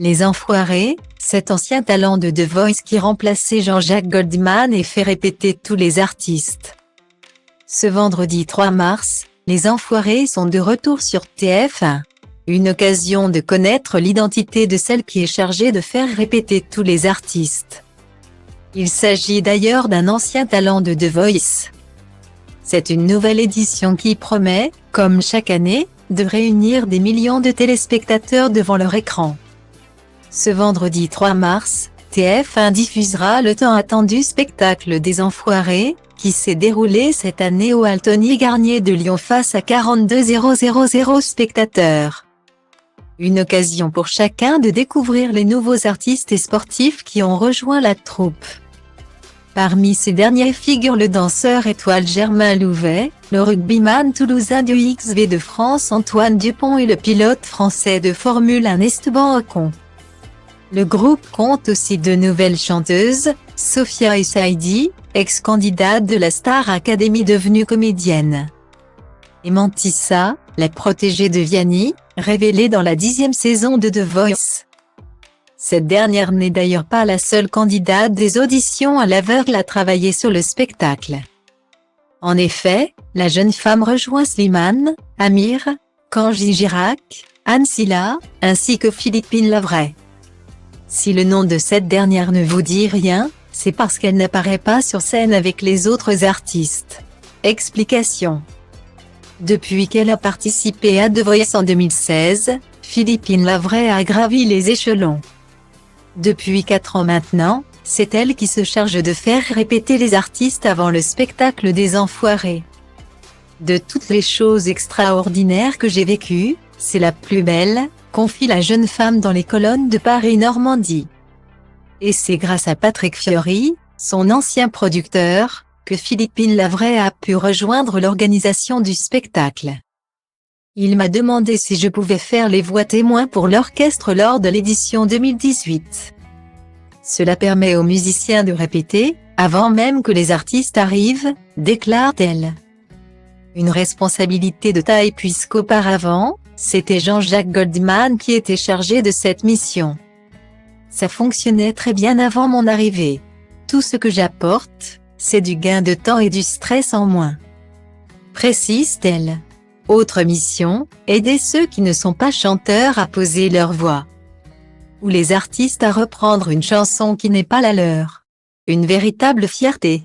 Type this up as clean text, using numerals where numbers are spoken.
Les Enfoirés, cet ancien talent de The Voice qui remplaçait Jean-Jacques Goldman et fait répéter tous les artistes. Ce vendredi 3 mars, Les Enfoirés sont de retour sur TF1. Une occasion de connaître l'identité de celle qui est chargée de faire répéter tous les artistes. Il s'agit d'ailleurs d'un ancien talent de The Voice. C'est une nouvelle édition qui promet, comme chaque année, de réunir des millions de téléspectateurs devant leur écran. Ce vendredi 3 mars, TF1 diffusera le tant attendu spectacle des Enfoirés, qui s'est déroulé cette année au Altony Garnier de Lyon face à 42 000 spectateurs. Une occasion pour chacun de découvrir les nouveaux artistes et sportifs qui ont rejoint la troupe. Parmi ces derniers figurent le danseur étoile Germain Louvet, le rugbyman toulousain du XV de France Antoine Dupont et le pilote français de Formule 1 Esteban Ocon. Le groupe compte aussi deux nouvelles chanteuses, Sophia et Saïdi, ex-candidate de la Star Academy devenue comédienne. Et Mantissa, la protégée de Vianney, révélée dans la 10e saison de The Voice. Cette dernière n'est d'ailleurs pas la seule candidate des auditions à l'aveugle à travailler sur le spectacle. En effet, la jeune femme rejoint Slimane, Amir, Kanji Girac, Anne Silla, ainsi que Philippine Lavray. Si le nom de cette dernière ne vous dit rien, c'est parce qu'elle n'apparaît pas sur scène avec les autres artistes. Explication. Depuis qu'elle a participé à The Voice en 2016, Philippine Lavray a gravi les échelons. Depuis 4 ans maintenant, c'est elle qui se charge de faire répéter les artistes avant le spectacle des Enfoirés. De toutes les choses extraordinaires que j'ai vécues, c'est la plus belle, confie la jeune femme dans les colonnes de Paris-Normandie. Et c'est grâce à Patrick Fiori, son ancien producteur, que Philippine Lavray a pu rejoindre l'organisation du spectacle. Il m'a demandé si je pouvais faire les voix témoins pour l'orchestre lors de l'édition 2018. Cela permet aux musiciens de répéter, avant même que les artistes arrivent, déclare-t-elle. Une responsabilité de taille puisqu'auparavant, c'était Jean-Jacques Goldman qui était chargé de cette mission. Ça fonctionnait très bien avant mon arrivée. Tout ce que j'apporte, c'est du gain de temps et du stress en moins. Précise-t-elle. Autre mission, aider ceux qui ne sont pas chanteurs à poser leur voix. Ou les artistes à reprendre une chanson qui n'est pas la leur. Une véritable fierté.